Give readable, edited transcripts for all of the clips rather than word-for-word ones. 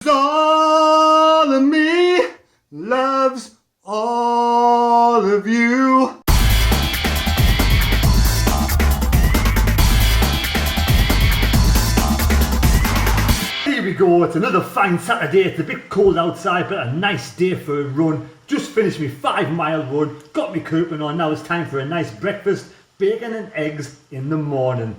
All of me loves all of you. Here we go, it's another fine Saturday. It's a bit cold outside, but a nice day for a run. Just finished my 5-mile run, got my coupon on. Now it's time for a nice breakfast, bacon and eggs in the morning.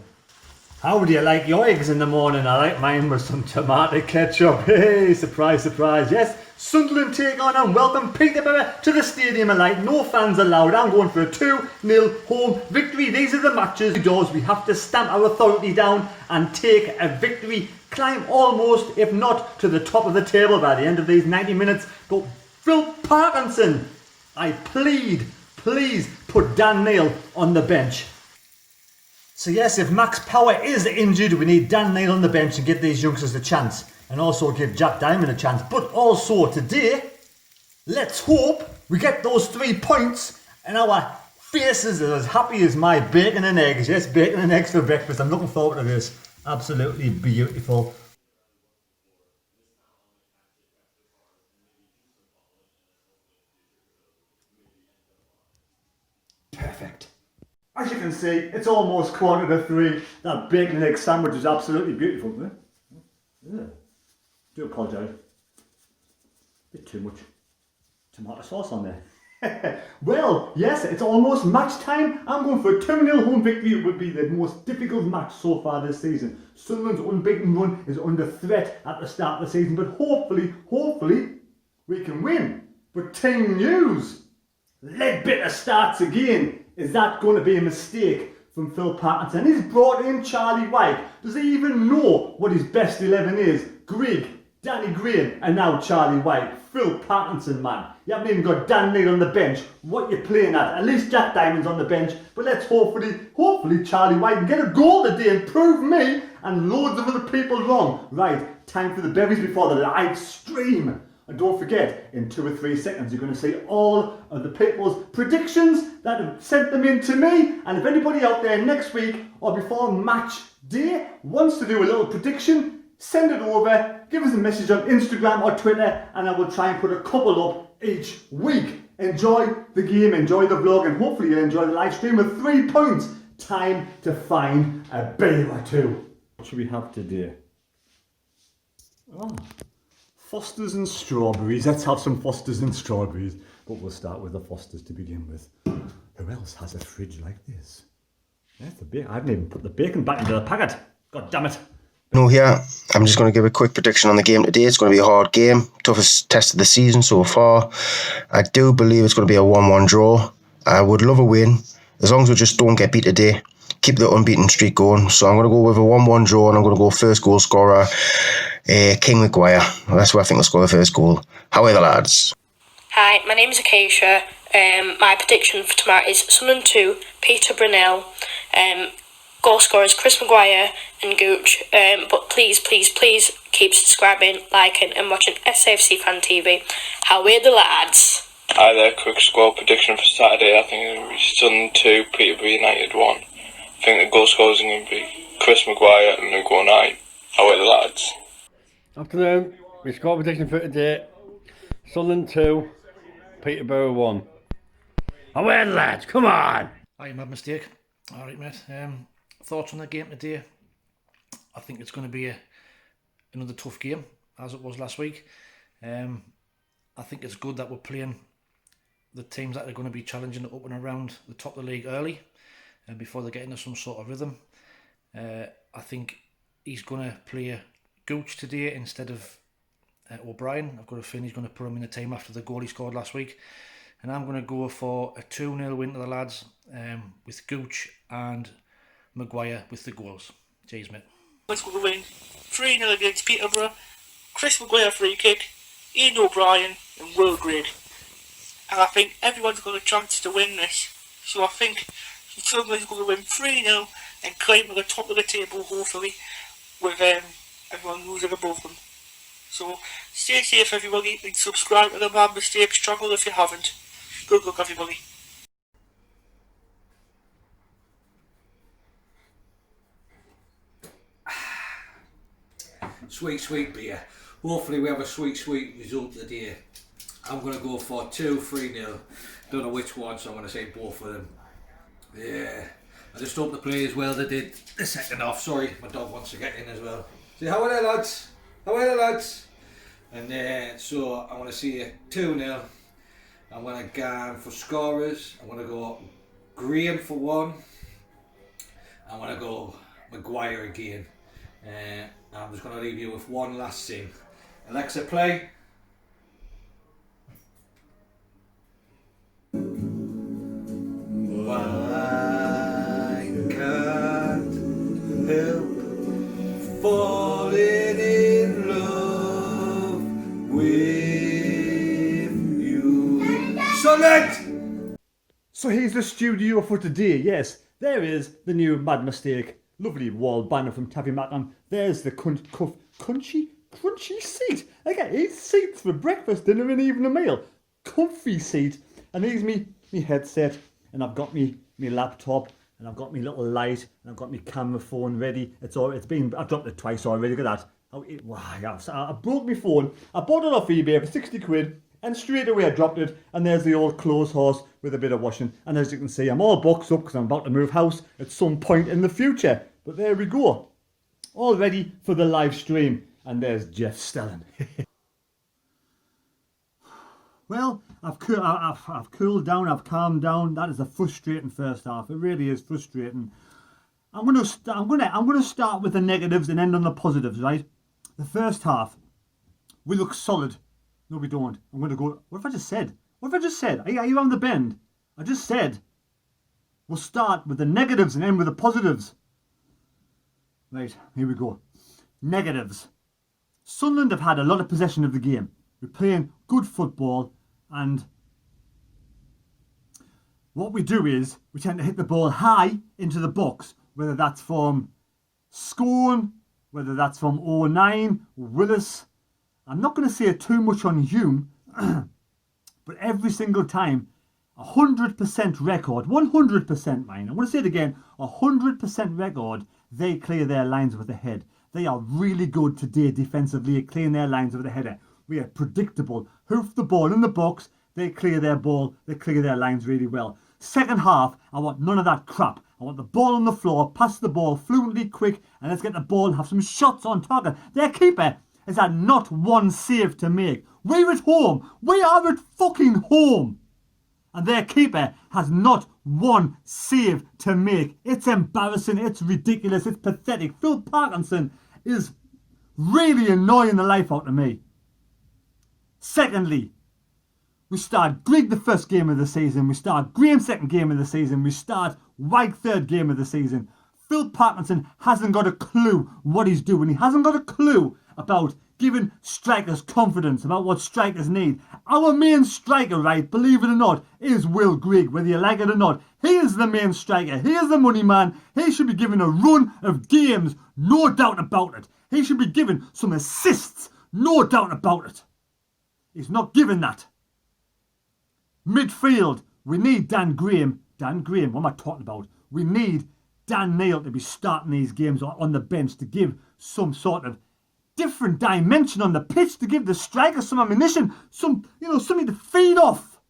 How do you like your eggs in the morning? I like mine with some tomato ketchup. Hey, surprise, surprise. Yes, Sunderland take on and welcome Peterborough to the Stadium of Light. No fans allowed. I'm going for a 2-0 home victory. These are the matches. We have to stamp our authority down and take a victory. Climb almost, if not to the top of the table by the end of these 90 minutes. But Phil Parkinson, I plead, please put Dan Neil on the bench. So yes, if Max Power is injured, we need Dan Neil on the bench and give these youngsters a chance. And also give Jack Diamond a chance. But also today, let's hope we get those 3 points and our faces are as happy as my bacon and eggs. Yes, bacon and eggs for breakfast. I'm looking forward to this. Absolutely beautiful. Perfect. As you can see, it's almost 3:15. That bacon and egg sandwich is absolutely beautiful. Yeah. Do apologise. Bit too much tomato sauce on there. Well, yes, it's almost match time. I'm going for a 2-0 home victory. It would be the most difficult match so far this season. Sunderland's unbeaten run is under threat at the start of the season, but hopefully, we can win. But team news, Leadbitter starts again. Is that going to be a mistake from Phil Parkinson? He's brought in Charlie White. Does he even know what his best 11 is? Grigg, Danny Graham, and now Charlie White. Phil Parkinson, man. You haven't even got Dan Neil on the bench. What you playing at? At least Jack Diamond's on the bench. But let's hopefully Charlie White can get a goal today and prove me and loads of other people wrong. Right, time for the berries before the live stream. And don't forget, in 2 or 3 seconds, you're going to see all of the people's predictions that have sent them in to me. And if anybody out there next week or before match day wants to do a little prediction, send it over, give us a message on Instagram or Twitter, and I will try and put a couple up each week. Enjoy the game, enjoy the vlog, and hopefully you'll enjoy the live stream with 3 points. Time to find a beer or two. What should we have today? Oh. Fosters and strawberries. Let's have some Fosters and strawberries. But we'll start with the Fosters to begin with. Who else has a fridge like this? There's the bacon. I haven't even put the bacon back into the packet. God damn it. No, here, I'm just going to give a quick prediction on the game today. It's going to be a hard game. Toughest test of the season so far. I do believe it's going to be a 1-1 draw. I would love a win. As long as we just don't get beat today. Keep the unbeaten streak going. So I'm going to go with a 1-1 draw, and I'm going to go first goal scorer, King Maguire. That's where I think will score the first goal. How are the lads? Hi, my name is Acacia. My prediction for tomorrow is Sunderland 2, Peterborough 0. Goal scorers Chris Maguire and Gooch. But please keep subscribing, liking and watching SAFC Fan TV. How are the lads? Hi there, quick score prediction for Saturday. I think it'll be Sunderland 2, Peterborough United 1. I think the goal scorers are going to be Chris Maguire and Lugo 9. How are the lads? Afternoon, my score prediction for today, Sunderland 2, Peterborough 1. Away lads, come on! Aye, mad mistake. Alright mate, thoughts on the game today? I think it's going to be another tough game, as it was last week. I think it's good that we're playing the teams that are going to be challenging up and around the top of the league early, before they get into some sort of rhythm. I think he's going to play Gooch today instead of O'Brien. I've got a feeling he's going to put him in the team after the goal he scored last week. And I'm going to go for a 2-0 win to the lads, with Gooch and Maguire with the goals. Cheers, mate. Let's go to win 3-0 against Peterborough. Chris Maguire free kick, Ian O'Brien and Will Grigg. And I think everyone's got a chance to win this. So I think Sunderland's going to win 3-0 and climb to the top of the table, hopefully, with everyone losing above them. So stay safe everybody and subscribe to the Mad Mistakes channel if you haven't. Good luck everybody. Sweet, sweet beer. hopefully we have a sweet result today. I'm going to go for 2-3-0. Don't know which one, so I'm going to say both of them. Yeah, I just hope the players well they did the second half. Sorry, my dog wants to get in as well. Say, how are they, lads? How are they, lads? And so I want to see a 2-0. I'm going to go for scorers. I'm going to go Graham for 1. I'm going to go Maguire again. I'm just going to leave you with one last thing. Alexa, play. Well, I can't help falling in love with you. Sunderland! So here's the studio for today. Yes, there is the new Mad Mistake. Lovely wall banner from Taffy Mackin. There's the crunchy seat. I get 8 seats for breakfast, dinner and even a meal. Comfy seat. And here's me headset. And I've got me laptop. And I've got me little light. And I've got my camera phone ready. I've dropped it twice already. Look at that. I broke my phone. I bought it off eBay for 60 quid. And straight away I dropped it, and there's the old clothes horse with a bit of washing. And as you can see, I'm all boxed up because I'm about to move house at some point in the future. But there we go, all ready for the live stream. And there's Jeff Stelling. Well, I've cooled down, I've calmed down. That is a frustrating first half. It really is frustrating. I'm gonna start with the negatives and end on the positives, right? The first half, we look solid. No, we don't. I'm going to go... What have I just said? Are you on the bend? I just said we'll start with the negatives and end with the positives. Right, here we go. Negatives. Sunderland have had a lot of possession of the game. We're playing good football, and what we do is we tend to hit the ball high into the box, whether that's from Scone, whether that's from 09, Willis. I'm not going to say too much on Hume, but every single time, 100% record, 100% mine. I'm going to say it again, 100% record, they clear their lines with the head. They are really good today defensively at clearing their lines with the header. We are predictable. Hoof the ball in the box, they clear their ball, they clear their lines really well. Second half, I want none of that crap. I want the ball on the floor, pass the ball fluently, quick, and let's get the ball and have some shots on target. Their keeper has had not one save to make. We're at home. We are at fucking home. And their keeper has not one save to make. It's embarrassing. It's ridiculous. It's pathetic. Phil Parkinson is really annoying the life out of me. Secondly, we start Grigg the first game of the season. We start Graham second game of the season. We start White third game of the season. Phil Parkinson hasn't got a clue what he's doing. He hasn't got a clue about giving strikers confidence, about what strikers need. Our main striker, right, believe it or not, is Will Grigg, whether you like it or not. He is the main striker. He is the money man. He should be given a run of games, no doubt about it. He should be given some assists, no doubt about it. He's not given that. Midfield, we need Dan Graham. Dan Graham, what am I talking about? We need Dan Neil to be starting these games on the bench to give some sort of different dimension on the pitch, to give the strikers some ammunition, something to feed off.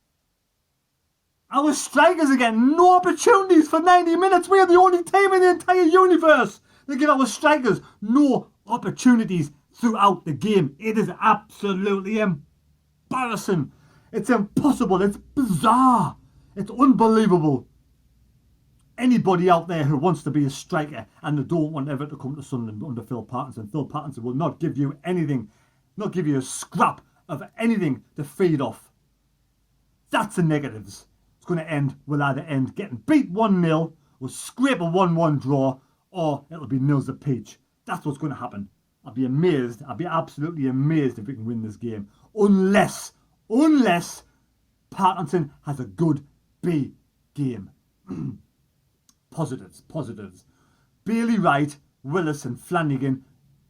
Our strikers are getting no opportunities for 90 minutes. We are the only team in the entire universe that give our strikers no opportunities throughout the game. It is absolutely embarrassing. It's impossible. It's bizarre. It's unbelievable. Anybody out there who wants to be a striker and they don't want ever to come to Sunderland under Phil Parkinson will not give you anything, not give you a scrap of anything to feed off. That's the negatives. It's going to end, we'll either end getting beat 1-0, we'll scrape a 1-1 draw, or it'll be nils a peach. That's what's going to happen. I'll be amazed, I'll be absolutely amazed if we can win this game. Unless Parkinson has a good B game. Positives. Bailey Wright, Willis and Flanagan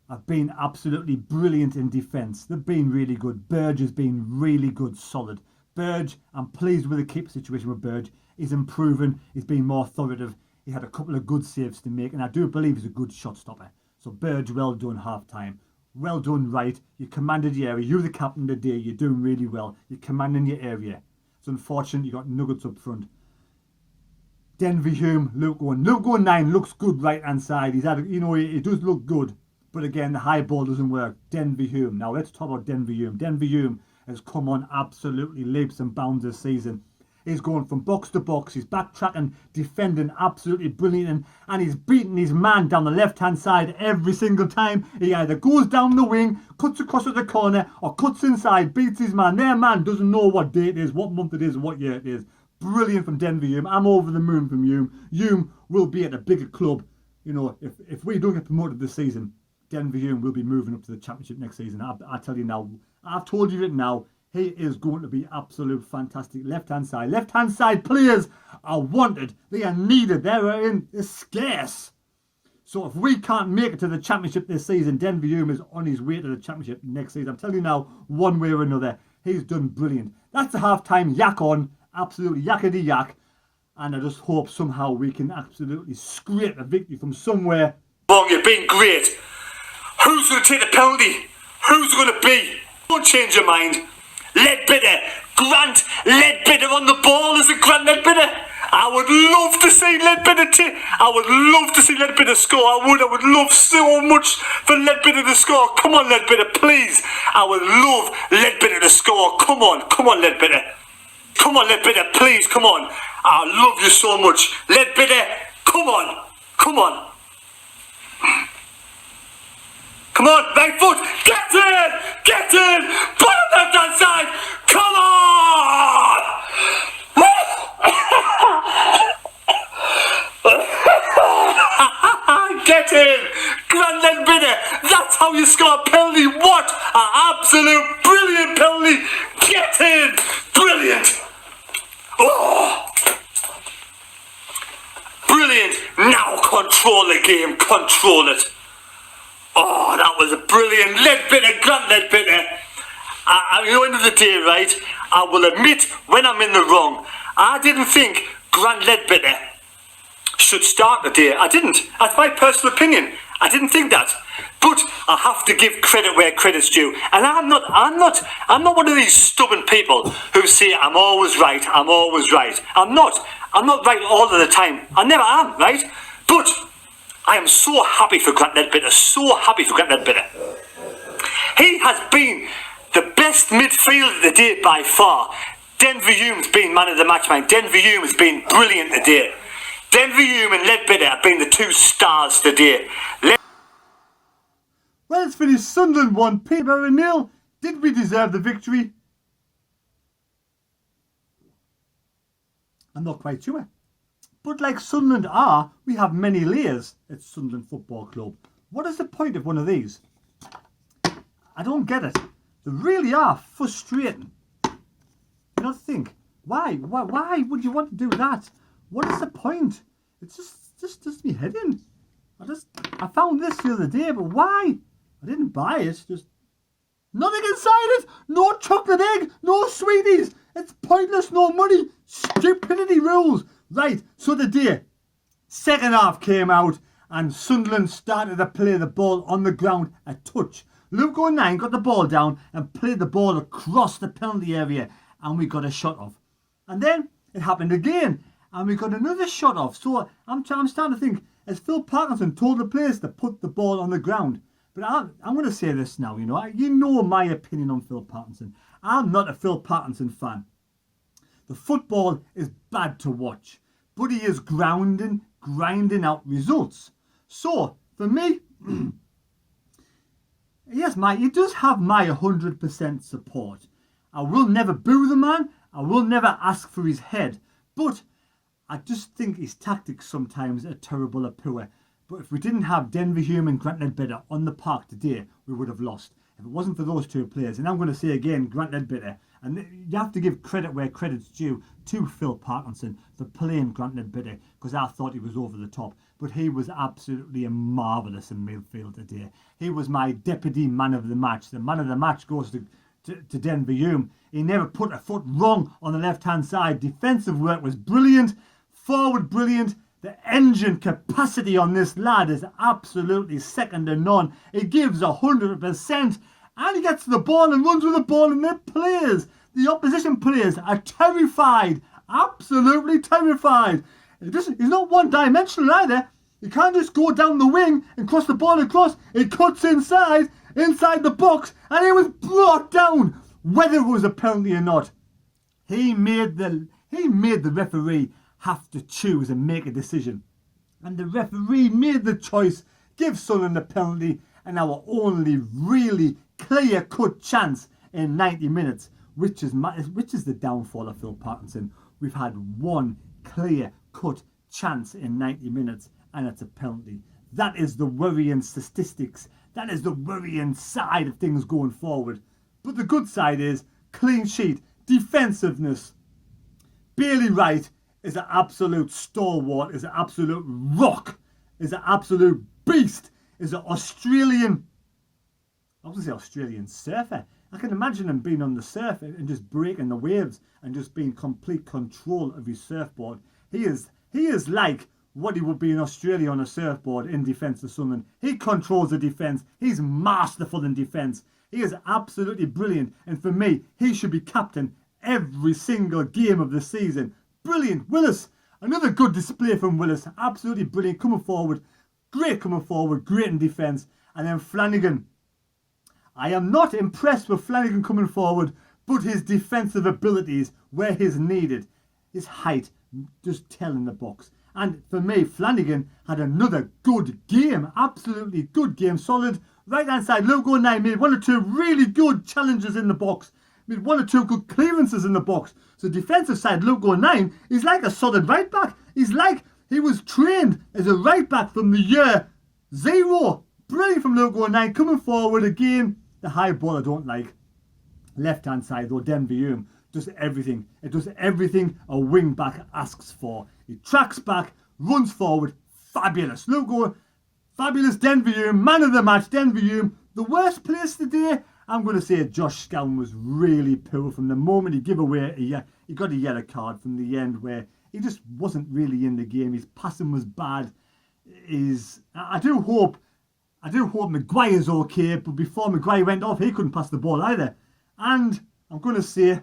have been absolutely brilliant in defence. They've been really good. Burge has been really good, solid. Burge, I'm pleased with the keeper situation with Burge. He's improving. He's been more authoritative. He had a couple of good saves to make, and I do believe he's a good shot stopper. So Burge, well done half time. Well done, right? You commanded your area. You're the captain today. You're doing really well. You're commanding your area. It's unfortunate you got nuggets up front. Denver Hume, Luke going 9 looks good right hand side. He's had, it does look good. But again, the high ball doesn't work. Denver Hume. Now let's talk about Denver Hume. Denver Hume has come on absolutely leaps and bounds this season. He's going from box to box. He's backtracking, defending absolutely brilliant. And he's beating his man down the left-hand side every single time. He either goes down the wing, cuts across at the corner, or cuts inside, beats his man. Their man doesn't know what day it is, what month it is, what year it is. Brilliant from Denver Hume. I'm over the moon from Hume. Hume will be at a bigger club. If we don't get promoted this season, Denver Hume will be moving up to the championship next season. I tell you now, I've told you it now. He is going to be absolute fantastic. Left-hand side players are wanted. They are needed. They're scarce. So if we can't make it to the championship this season, Denver Hume is on his way to the championship next season. I'm telling you now, one way or another, he's done brilliant. That's the half-time yak on. Absolutely yakety yak. And I just hope somehow we can absolutely scrape a victory from somewhere. Long, you've been great. Who's going to take the penalty? Who's going to be? Don't change your mind. Leadbitter, Grant Leadbitter on the ball. Is it Grant Leadbitter? I would love to see Leadbitter score. I would love so much for Leadbitter to score. Come on, Leadbitter, please. I would love Leadbitter to score. Come on, Leadbitter. Come on, Leadbitter, please, come on. I love you so much. Leadbitter, come on. Come on, right foot, get in, put it left hand side, come on! Get in, Grant Leadbitter, that's how you score a penalty. What an absolute brilliant penalty, get in, brilliant. Oh. Brilliant, now control the game, control it. Oh, that was a brilliant Leadbitter, Grant Leadbitter. At the end of the day, right, I will admit when I'm in the wrong. I didn't think Grant Leadbitter should start the day. I didn't. That's my personal opinion. I didn't think that. But I have to give credit where credit's due. And I'm not one of these stubborn people who say I'm always right. I'm not right all of the time. I never am, right? But I am so happy for Grant Leadbitter, He has been the best midfielder today by far. Denver Hume's been man of the match, man. Denver Hume has been brilliant today. Denver Hume and Leadbitter have been the two stars today. Well, it's finished. Sunderland 1, Peterborough 0. Did we deserve the victory? I'm not quite sure. But like Sunderland are, we have many layers at Sunderland Football Club. What is the point of one of these? I don't get it. They really are frustrating. You know, think, why would you want to do that? What is the point? It just does me head in. I found this the other day, but why? I didn't buy it. Just nothing inside it. No chocolate egg. No sweeties. It's pointless. No money. Stupidity rules. Right. So the day, second half came out, and Sunderland started to play the ball on the ground a touch. Luke 09 got the ball down and played the ball across the penalty area, and we got a shot off. And then it happened again, and we got another shot off. So I'm starting to think, has Phil Parkinson told the players to put the ball on the ground? But I'm going to say this now, you know my opinion on Phil Parkinson. I'm not a Phil Parkinson fan. The football is bad to watch, but he is grinding out results. So, for me, yes, he does have my 100% support. I will never boo the man. I will never ask for his head. But I just think his tactics sometimes are terrible or poor. But if we didn't have Denver Hume and Grant Leadbitter on the park today, we would have lost. If it wasn't for those two players, and I'm going to say again, Grant Leadbitter, and you have to give credit where credit's due to Phil Parkinson for playing Grant Leadbitter, because I thought he was over the top. But he was absolutely marvellous in midfield today. He was my deputy man of the match. The man of the match goes to Denver Hume. He never put a foot wrong on the left-hand side. Defensive work was brilliant. Forward brilliant. The engine capacity on this lad is absolutely second to none. He gives 100%, and he gets the ball and runs with the ball, and the opposition players are terrified, absolutely terrified. He's not one-dimensional either. He can't just go down the wing and cross the ball across. He cuts inside the box, and he was brought down, whether it was a penalty or not. He made the referee have to choose and make a decision. And the referee made the choice, give Sunderland a penalty, and our only really clear-cut chance in 90 minutes, which is the downfall of Phil Parkinson. We've had one clear-cut chance in 90 minutes, and it's a penalty. That is the worrying statistics. That is the worrying side of things going forward. But the good side is clean sheet, defensiveness. Bailey Wright is an absolute stalwart, is an absolute rock, is an absolute beast, is an Australian surfer. I can imagine him being on the surf and just breaking the waves and just being complete control of his surfboard. He is like what he would be in Australia on a surfboard in defence of Sunderland. He controls the defence. He's masterful in defence. He is absolutely brilliant. And for me, he should be captain every single game of the season. Brilliant. Willis, another good display from Willis. Absolutely brilliant. Coming forward. Great in defence. And then Flanagan. I am not impressed with Flanagan coming forward, but his defensive abilities where he's needed. His height, just telling the box. And for me, Flanagan had another good game. Absolutely good game. Solid. Right hand side, Logo 9 made one or two really good challenges in the box. Made one or two good clearances in the box. So defensive side, Logo 9, he's like a solid right back. He's like he was trained as a right back from the year 0. Brilliant from Logo 9. Coming forward again. The high ball I don't like. Left hand side though, Denver Hume does everything. It does everything a wing back asks for. He tracks back, runs forward. Fabulous. Logo, fabulous Denver Hume. Man of the match, Denver Hume. The worst place today, I'm going to say Josh Scowen was really poor from the moment he gave away. He got a yellow card from the end where he just wasn't really in the game. His passing was bad. I do hope Maguire's okay, but before Maguire went off, he couldn't pass the ball either. And I'm going to say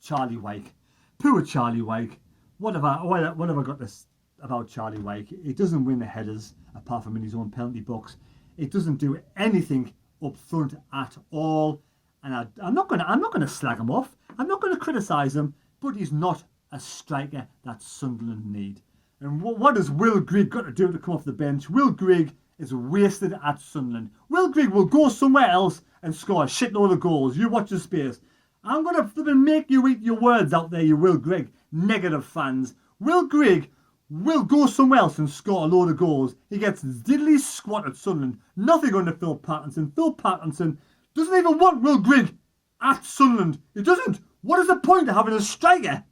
Charlie Wyke. Poor Charlie Wyke. What have I got this about Charlie Wyke? He doesn't win the headers apart from in his own penalty box. He doesn't do anything up front at all. And I'm not going to slag him off. I'm not going to criticise him, but he's not a striker that Sunderland need. And what has Will Grigg got to do to come off the bench? Will Grigg is wasted at Sunderland. Will Grigg will go somewhere else and score a shitload of goals. You watch your space. I'm going to flipping make you eat your words out there, you Will Grigg. Negative fans. Will Grigg will go somewhere else and score a load of goals. He gets diddly squat at Sunderland. Nothing under Phil Parkinson. Phil Parkinson doesn't even want Will Grigg at Sunderland. He doesn't. What is the point of having a striker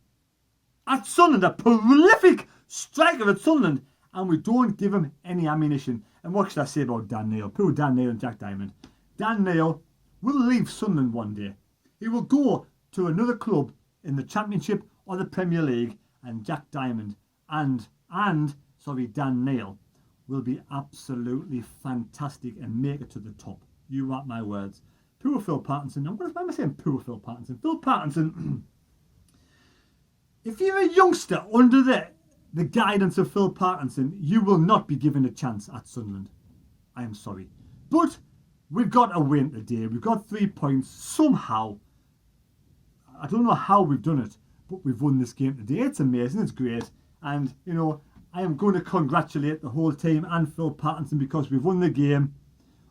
at Sunderland? A prolific striker at Sunderland. And we don't give him any ammunition. And what should I say about Dan Neil? Poor Dan Neil and Jack Diamond. Dan Neil will leave Sunderland one day. He will go to another club in the Championship or the Premier League, and Jack Diamond and Dan Neil will be absolutely fantastic and make it to the top. You mark my words. Poor Phil Parkinson. Why am I saying poor Phil Parkinson? Phil Parkinson, if you're a youngster under the guidance of Phil Parkinson, you will not be given a chance at Sunderland. I am sorry. But we've got a win today. We've got 3 points somehow. I don't know how we've done it, but we've won this game today. It's amazing. It's great. And, you know, I am going to congratulate the whole team and Phil Parkinson because we've won the game.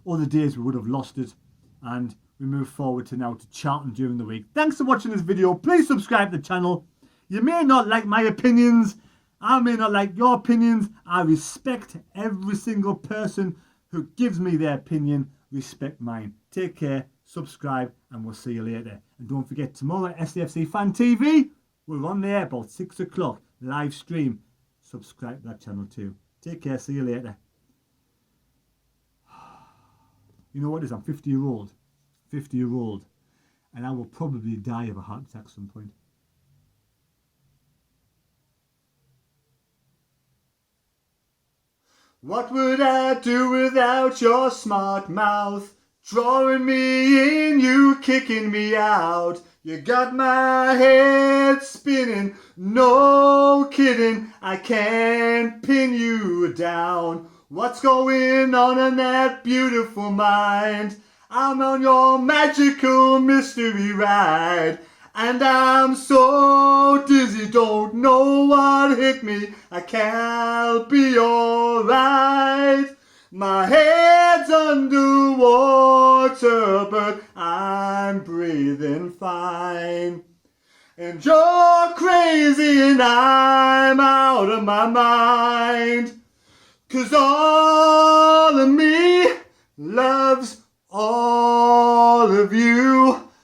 Other days we would have lost it. And we move forward to now to Charlton during the week. Thanks for watching this video. Please subscribe to the channel. You may not like my opinions. I may not like your opinions. I respect every single person who gives me their opinion. Respect mine. Take care, subscribe, and we'll see you later. And don't forget, tomorrow at SDFC Fan TV, we're on there about 6 o'clock, live stream. Subscribe to that channel too. Take care, see you later. You know what it is? I'm 50-year-old. 50-year-old. And I will probably die of a heart attack at some point. What would I do without your smart mouth? Drawing me in, you kicking me out. You got my head spinning, no kidding, I can't pin you down. What's going on in that beautiful mind? I'm on your magical mystery ride, and I'm so dizzy, don't know what hit me. I can't be alright. My head's underwater, but I'm breathing fine. And you're crazy and I'm out of my mind. 'Cause all of me loves